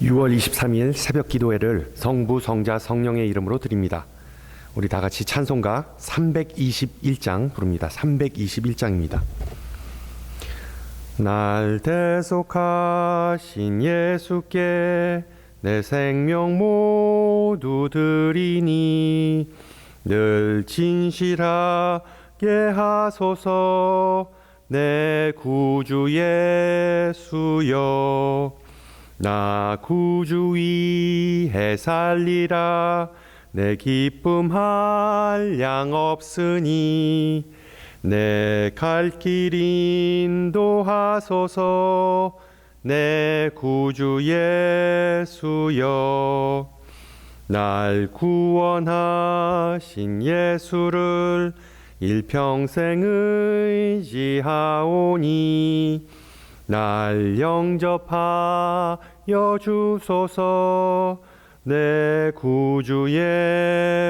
6월 23일 새벽 기도회를 성부, 성자, 성령의 이름으로 드립니다. 우리 다 같이 찬송가 321장 부릅니다. 321장입니다. 날 대속하신 예수께 내 생명 모두 드리니 늘 진실하게 하소서. 내 구주 예수여, 나 구주 위해 살리라. 내 기쁨 한량 없으니 내 갈 길 인도하소서. 내 구주 예수여, 날 구원하신 예수를 일평생 의지하오니 날 영접하여 주소서. 내 구주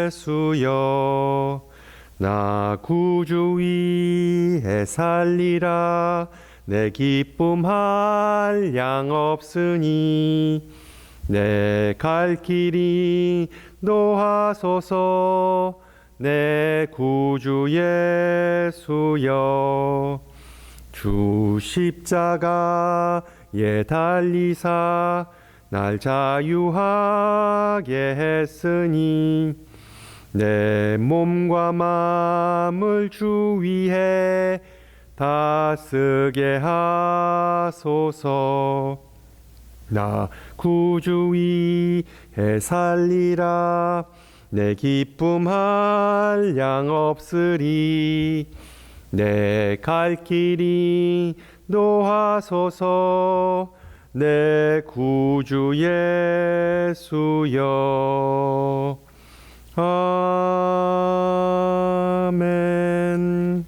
예수여, 나 구주 위해 살리라. 내 기쁨 한량 없으니 내 갈 길 인도하소서. 내 구주 예수여, 주 십자가에 달리사 날 자유하게 했으니 내 몸과 마음을 주 위해 다 쓰게 하소서. 나 구주 위해 살리라. 내 기쁨 한량 없으리. 내 갈 길 인도하소서. 내 구주 예수여. 아멘.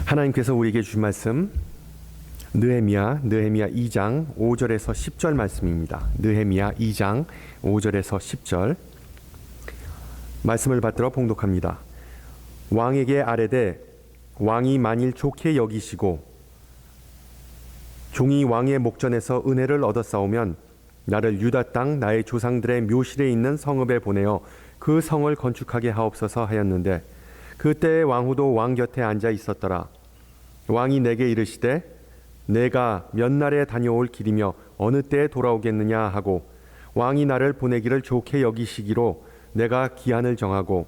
하나님께서 우리에게 주신 말씀 느헤미야 2장 5절에서 10절 말씀입니다. 느헤미야 2장 5절에서 10절 말씀을 받들어 봉독합니다. 왕에게 아뢰되 왕이 만일 좋게 여기시고 종이 왕의 목전에서 은혜를 얻었사오면 나를 유다 땅 나의 조상들의 묘실에 있는 성읍에 보내어 그 성을 건축하게 하옵소서 하였는데 그때 왕후도 왕 곁에 앉아 있었더라. 왕이 내게 이르시되 내가 몇 날에 다녀올 길이며 어느 때에 돌아오겠느냐 하고 왕이 나를 보내기를 좋게 여기시기로 내가 기한을 정하고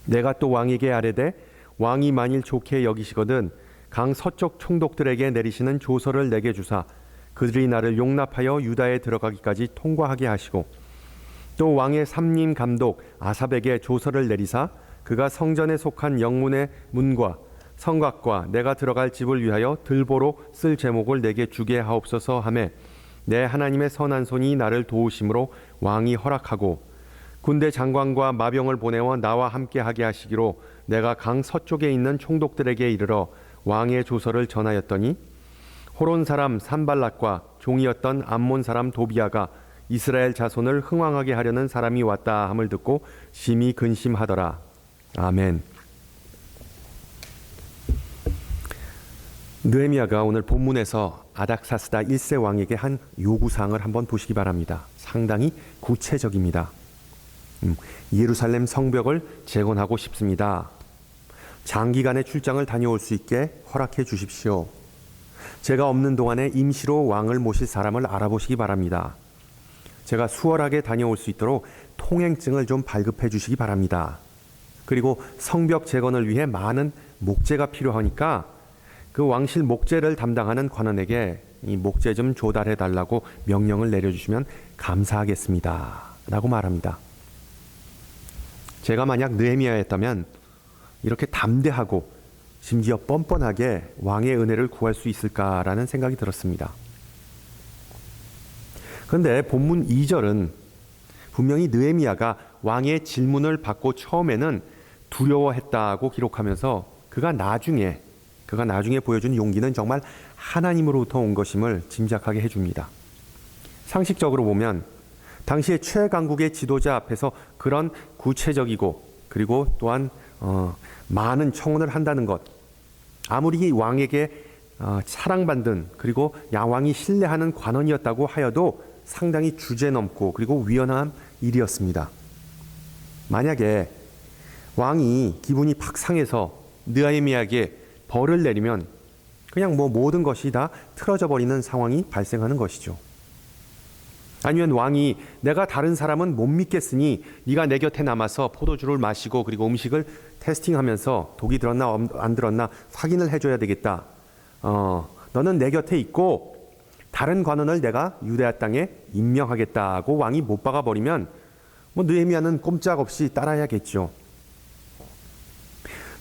내가 또 왕에게 아뢰되 왕이 만일 좋게 여기시거든 강 서쪽 총독들에게 내리시는 조서를 내게 주사 그들이 나를 용납하여 유다에 들어가기까지 통과하게 하시고 또 왕의 삼림 감독 아삽에게 조서를 내리사 그가 성전에 속한 영문의 문과 성곽과 내가 들어갈 집을 위하여 들보로 쓸 제목을 내게 주게 하옵소서 하매 내 하나님의 선한 손이 나를 도우심으로 왕이 허락하고 군대 장관과 마병을 보내어 나와 함께 하게 하시기로 내가 강 서쪽에 있는 총독들에게 이르러 왕의 조서를 전하였더니 호론 사람 산발락과 종이었던 암몬 사람 도비아가 이스라엘 자손을 흥왕하게 하려는 사람이 왔다 함을 듣고 심히 근심하더라. 아멘. 느헤미야가 오늘 본문에서 아닥사스다 1세 왕에게 한 요구사항을 한번 보시기 바랍니다. 상당히 구체적입니다. 예루살렘 성벽을 재건하고 싶습니다. 장기간의 출장을 다녀올 수 있게 허락해 주십시오. 제가 없는 동안에 임시로 왕을 모실 사람을 알아보시기 바랍니다. 제가 수월하게 다녀올 수 있도록 통행증을 좀 발급해 주시기 바랍니다. 그리고 성벽 재건을 위해 많은 목재가 필요하니까 그 왕실 목재를 담당하는 관원에게 이 목재 좀 조달해 달라고 명령을 내려주시면 감사하겠습니다. 라고 말합니다. 제가 만약 느헤미야였다면 이렇게 담대하고 심지어 뻔뻔하게 왕의 은혜를 구할 수 있을까라는 생각이 들었습니다. 그런데 본문 2절은 분명히 느헤미야가 왕의 질문을 받고 처음에는 두려워했다고 기록하면서 그가 나중에 보여준 용기는 정말 하나님으로부터 온 것임을 짐작하게 해줍니다. 상식적으로 보면 당시의 최강국의 지도자 앞에서 그런 구체적이고 그리고 또한 많은 청혼을 한다는 것, 아무리 왕에게 사랑받는 그리고 왕이 신뢰하는 관원이었다고 하여도 상당히 주제넘고 그리고 위헌한 일이었습니다. 만약에 왕이 기분이 팍 상해서 느헤미야에게 벌을 내리면 그냥 모든 것이 다 틀어져 버리는 상황이 발생하는 것이죠. 아니면 왕이 내가 다른 사람은 못 믿겠으니 네가 내 곁에 남아서 포도주를 마시고 그리고 음식을 테스팅하면서 독이 들었나 안 들었나 확인을 해줘야 되겠다. 너는 내 곁에 있고 다른 관원을 내가 유대아 땅에 임명하겠다고 왕이 못 박아 버리면 느헤미야는 꼼짝없이 따라야겠죠.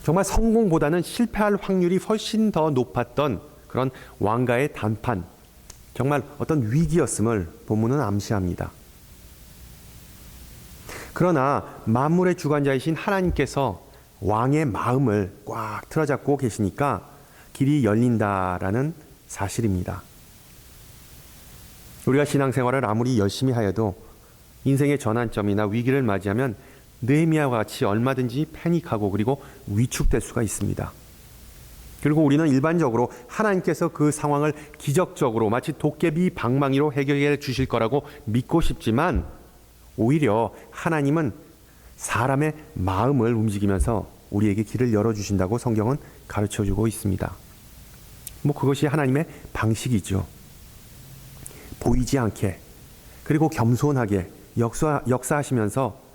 정말 성공보다는 실패할 확률이 훨씬 더 높았던 그런 왕가의 단판, 정말 어떤 위기였음을 본문은 암시합니다. 그러나 만물의 주관자이신 하나님께서 왕의 마음을 꽉 틀어잡고 계시니까 길이 열린다라는 사실입니다. 우리가 신앙생활을 아무리 열심히 하여도 인생의 전환점이나 위기를 맞이하면 느헤미야와 같이 얼마든지 패닉하고 그리고 위축될 수가 있습니다. 그리고 우리는 일반적으로 하나님께서 그 상황을 기적적으로 마치 도깨비 방망이로 해결해 주실 거라고 믿고 싶지만 오히려 하나님은 사람의 마음을 움직이면서 우리에게 길을 열어주신다고 성경은 가르쳐주고 있습니다. 그것이 하나님의 방식이죠. 보이지 않게 그리고 겸손하게 역사하시면서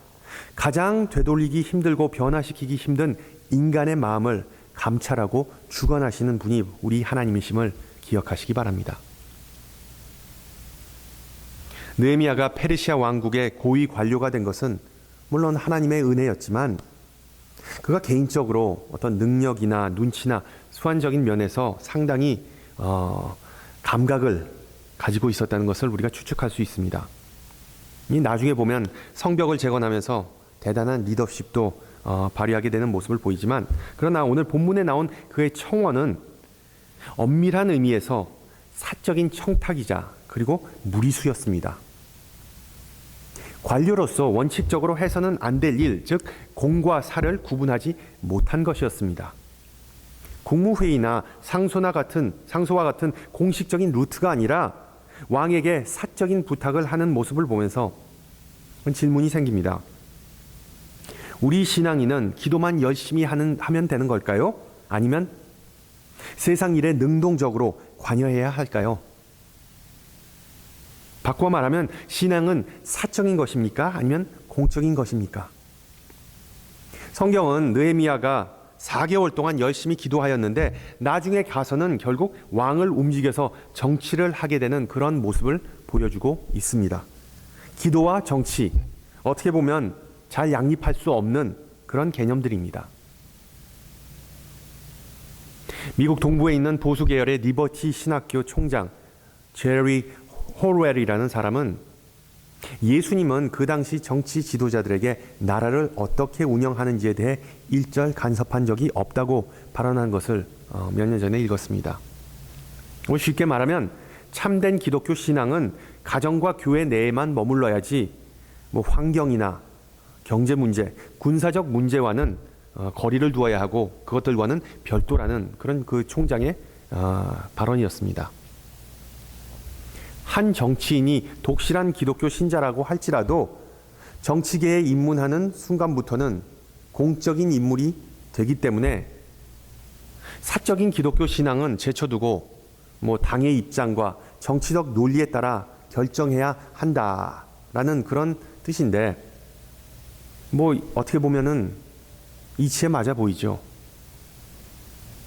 가장 되돌리기 힘들고 변화시키기 힘든 인간의 마음을 감찰하고 주관하시는 분이 우리 하나님이심을 기억하시기 바랍니다. 느헤미야가 페르시아 왕국의 고위 관료가 된 것은 물론 하나님의 은혜였지만 그가 개인적으로 어떤 능력이나 눈치나 수완적인 면에서 상당히 감각을 가지고 있었다는 것을 우리가 추측할 수 있습니다. 나중에 보면 성벽을 재건하면서 대단한 리더십도 발휘하게 되는 모습을 보이지만 그러나 오늘 본문에 나온 그의 청원은 엄밀한 의미에서 사적인 청탁이자 그리고 무리수였습니다. 관료로서 원칙적으로 해서는 안 될 일, 즉 공과 사를 구분하지 못한 것이었습니다. 국무회의나 상소와 같은 공식적인 루트가 아니라 왕에게 사적인 부탁을 하는 모습을 보면서 질문이 생깁니다. 우리 신앙인은 기도만 열심히 하면 되는 걸까요? 아니면 세상 일에 능동적으로 관여해야 할까요? 바꿔 말하면 신앙은 사적인 것입니까? 아니면 공적인 것입니까? 성경은 느헤미야가 4개월 동안 열심히 기도하였는데 나중에 가서는 결국 왕을 움직여서 정치를 하게 되는 그런 모습을 보여주고 있습니다. 기도와 정치, 어떻게 보면 잘 양립할 수 없는 그런 개념들입니다. 미국 동부에 있는 보수 계열의 리버티 신학교 총장 제리 홀웰이라는 사람은 예수님은 그 당시 정치 지도자들에게 나라를 어떻게 운영하는지에 대해 일절 간섭한 적이 없다고 발언한 것을 몇 년 전에 읽었습니다. 쉽게 말하면 참된 기독교 신앙은 가정과 교회 내에만 머물러야지 환경이나 경제 문제, 군사적 문제와는 거리를 두어야 하고 그것들과는 별도라는 그런 그 총장의 발언이었습니다. 한 정치인이 독실한 기독교 신자라고 할지라도 정치계에 입문하는 순간부터는 공적인 인물이 되기 때문에 사적인 기독교 신앙은 제쳐두고 당의 입장과 정치적 논리에 따라 결정해야 한다라는 그런 뜻인데 어떻게 보면은 이치에 맞아 보이죠.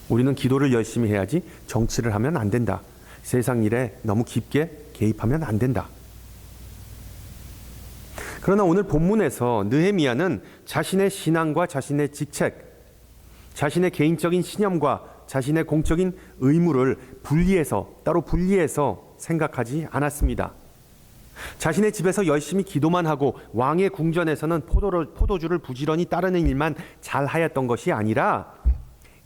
우리는 기도를 열심히 해야지 정치를 하면 안 된다. 세상 일에 너무 깊게 개입하면 안 된다. 그러나 오늘 본문에서 느헤미야는 자신의 신앙과 자신의 직책, 자신의 개인적인 신념과 자신의 공적인 의무를 따로 분리해서 생각하지 않았습니다. 자신의 집에서 열심히 기도만 하고 왕의 궁전에서는 포도주를 부지런히 따르는 일만 잘하였던 것이 아니라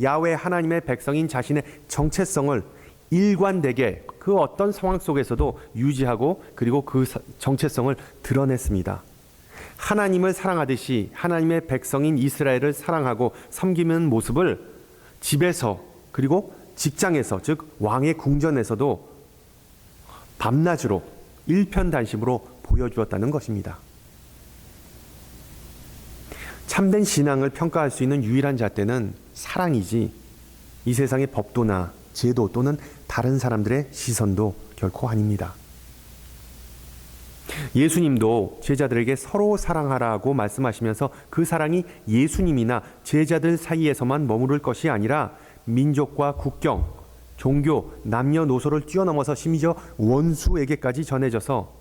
야훼 하나님의 백성인 자신의 정체성을 일관되게 그 어떤 상황 속에서도 유지하고 그리고 그 정체성을 드러냈습니다. 하나님을 사랑하듯이 하나님의 백성인 이스라엘을 사랑하고 섬기는 모습을 집에서 그리고 직장에서, 즉 왕의 궁전에서도 밤낮으로 일편단심으로 보여주었다는 것입니다. 참된 신앙을 평가할 수 있는 유일한 잣대는 사랑이지 이 세상의 법도나 제도 또는 다른 사람들의 시선도 결코 아닙니다. 예수님도 제자들에게 서로 사랑하라고 말씀하시면서 그 사랑이 예수님이나 제자들 사이에서만 머무를 것이 아니라 민족과 국경, 종교, 남녀노소를 뛰어넘어서 심지어 원수에게까지 전해져서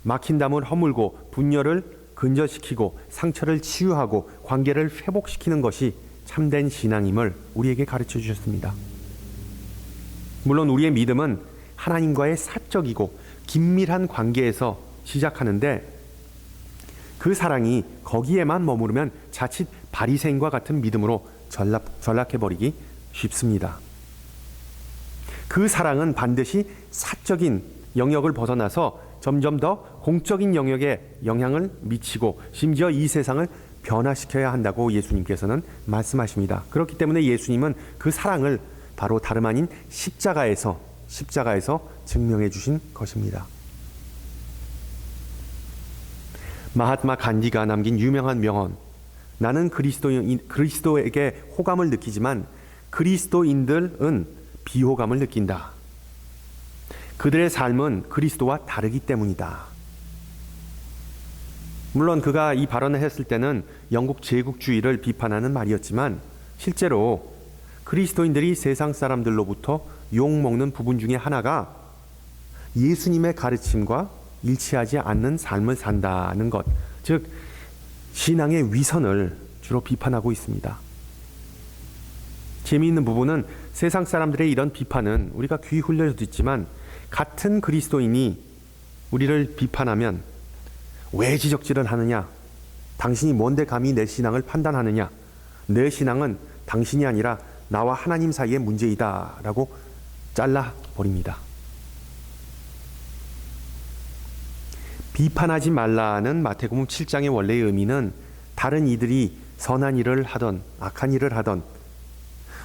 막힌 담을 허물고 분열을 근절시키고 상처를 치유하고 관계를 회복시키는 것이 참된 신앙임을 우리에게 가르쳐 주셨습니다. 물론 우리의 믿음은 하나님과의 사적이고 긴밀한 관계에서 시작하는데 그 사랑이 거기에만 머무르면 자칫 바리새인과 같은 믿음으로 전락해버리기 쉽습니다. 그 사랑은 반드시 사적인 영역을 벗어나서 점점 더 공적인 영역에 영향을 미치고 심지어 이 세상을 변화시켜야 한다고 예수님께서는 말씀하십니다. 그렇기 때문에 예수님은 그 사랑을 바로 다름 아닌 십자가에서 증명해 주신 것입니다. 마하트마 간디가 남긴 유명한 명언, 나는 그리스도에게 호감을 느끼지만 그리스도인들은 비호감을 느낀다. 그들의 삶은 그리스도와 다르기 때문이다. 물론 그가 이 발언을 했을 때는 영국 제국주의를 비판하는 말이었지만 실제로 그리스도인들이 세상 사람들로부터 욕먹는 부분 중에 하나가 예수님의 가르침과 일치하지 않는 삶을 산다는 것, 즉 신앙의 위선을 주로 비판하고 있습니다. 재미있는 부분은 세상 사람들의 이런 비판은 우리가 귀 흘려 듣지만 같은 그리스도인이 우리를 비판하면 왜 지적질을 하느냐? 당신이 뭔데 감히 내 신앙을 판단하느냐? 내 신앙은 당신이 아니라 나와 하나님 사이의 문제이다 라고 잘라버립니다. 비판하지 말라는 마태복음 7장의 원래의 의미는 다른 이들이 선한 일을 하던 악한 일을 하던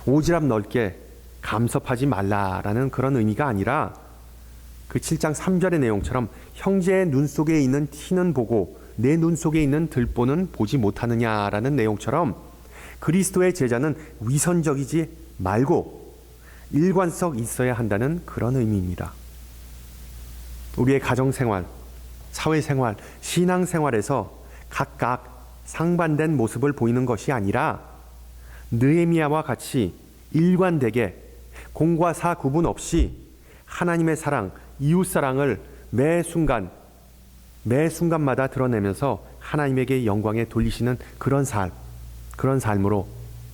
오지랖 넓게 감섭하지 말라라는 그런 의미가 아니라 그 7장 3절의 내용처럼 형제의 눈 속에 있는 티는 보고 내 눈 속에 있는 들보는 보지 못하느냐라는 내용처럼 그리스도의 제자는 위선적이지 말고 일관성 있어야 한다는 그런 의미입니다. 우리의 가정생활, 사회생활, 신앙생활에서 각각 상반된 모습을 보이는 것이 아니라 느헤미야와 같이 일관되게 공과 사 구분 없이 하나님의 사랑, 이웃사랑을 매 순간마다 드러내면서 하나님에게 영광에 돌리시는 그런 삶으로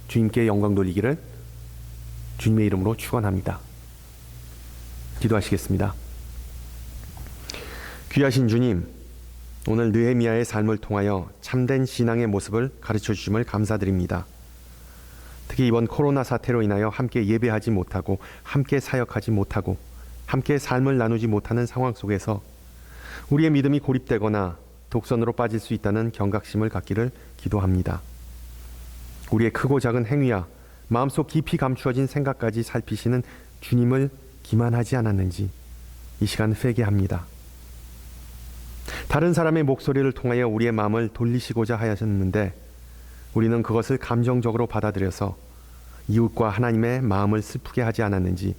주님께 영광 돌리기를 주님의 이름으로 축원합니다. 기도하시겠습니다. 귀하신 주님, 오늘 느헤미야의 삶을 통하여 참된 신앙의 모습을 가르쳐 주심을 감사드립니다. 특히 이번 코로나 사태로 인하여 함께 예배하지 못하고 함께 사역하지 못하고 함께 삶을 나누지 못하는 상황 속에서 우리의 믿음이 고립되거나 독선으로 빠질 수 있다는 경각심을 갖기를 기도합니다. 우리의 크고 작은 행위와 마음속 깊이 감추어진 생각까지 살피시는 주님을 기만하지 않았는지 이 시간 회개합니다. 다른 사람의 목소리를 통하여 우리의 마음을 돌리시고자 하셨는데 우리는 그것을 감정적으로 받아들여서 이웃과 하나님의 마음을 슬프게 하지 않았는지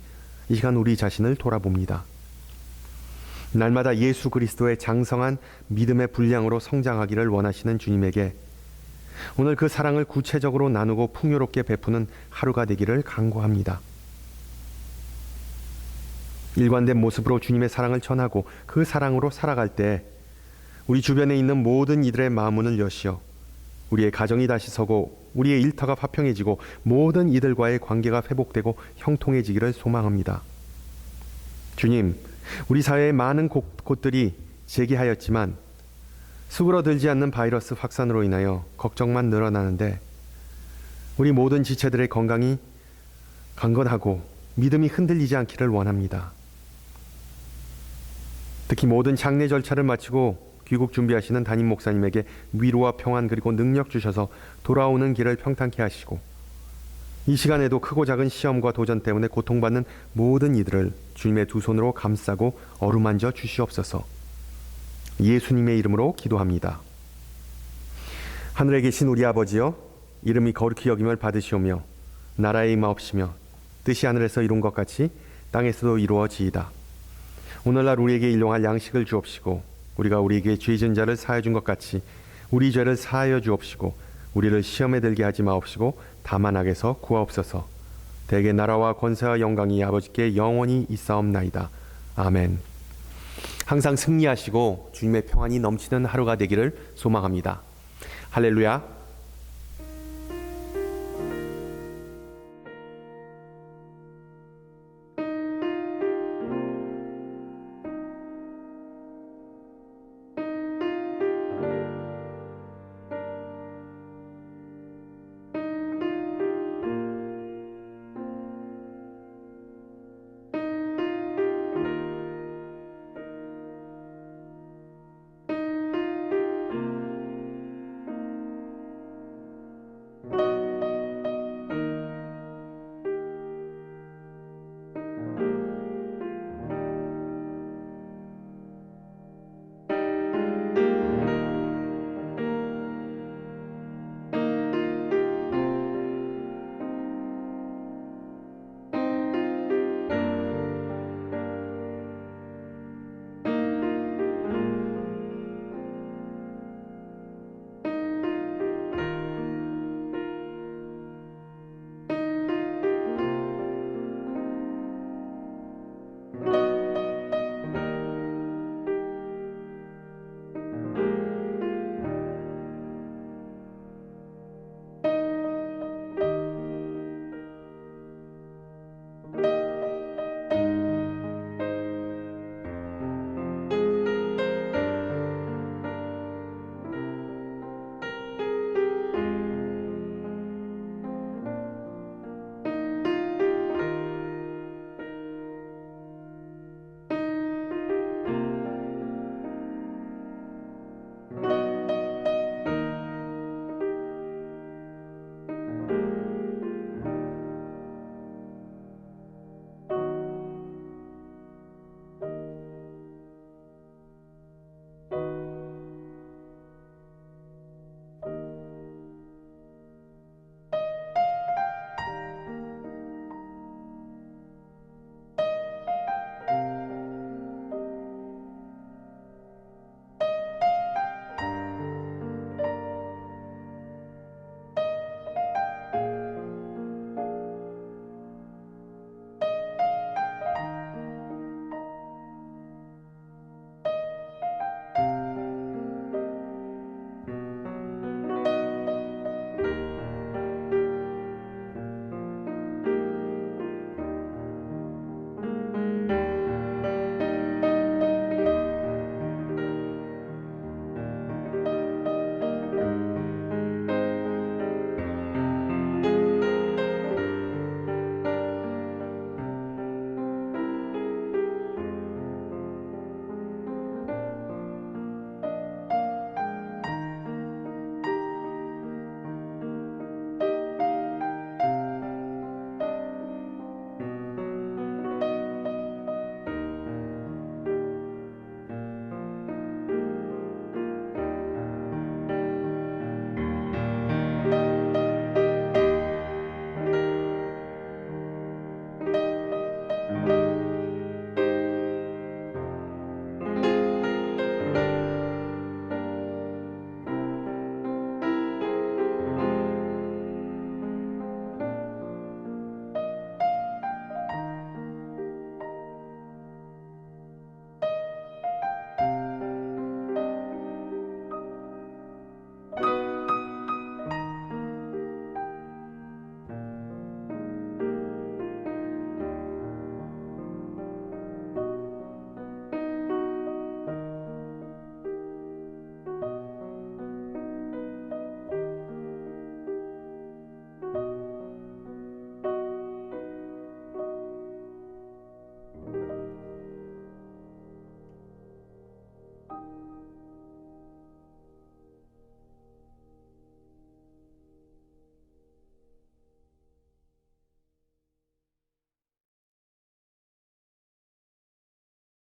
이 시간 우리 자신을 돌아봅니다. 날마다 예수 그리스도의 장성한 믿음의 분량으로 성장하기를 원하시는 주님에게 오늘 그 사랑을 구체적으로 나누고 풍요롭게 베푸는 하루가 되기를 간구합니다. 일관된 모습으로 주님의 사랑을 전하고 그 사랑으로 살아갈 때 우리 주변에 있는 모든 이들의 마음문을 여시어 우리의 가정이 다시 서고 우리의 일터가 화평해지고 모든 이들과의 관계가 회복되고 형통해지기를 소망합니다. 주님, 우리 사회의 많은 곳들이 재개하였지만 수그러들지 않는 바이러스 확산으로 인하여 걱정만 늘어나는데 우리 모든 지체들의 건강이 강건하고 믿음이 흔들리지 않기를 원합니다. 특히 모든 장례 절차를 마치고 귀국 준비하시는 담임 목사님에게 위로와 평안 그리고 능력 주셔서 돌아오는 길을 평탄케 하시고 이 시간에도 크고 작은 시험과 도전 때문에 고통받는 모든 이들을 주님의 두 손으로 감싸고 어루만져 주시옵소서. 예수님의 이름으로 기도합니다. 하늘에 계신 우리 아버지여, 이름이 거룩히 여김을 받으시오며 나라의 임하옵시며 뜻이 하늘에서 이룬 것 같이 땅에서도 이루어지이다. 오늘날 우리에게 일용할 양식을 주옵시고 우리가 우리에게 죄 지은 자를 사하여 준 것 같이 우리 죄를 사하여 주옵시고 우리를 시험에 들게 하지 마옵시고 다만 악에서 구하옵소서. 대개 나라와 권세와 영광이 아버지께 영원히 있사옵나이다. 아멘. 항상 승리하시고 주님의 평안이 넘치는 하루가 되기를 소망합니다. 할렐루야.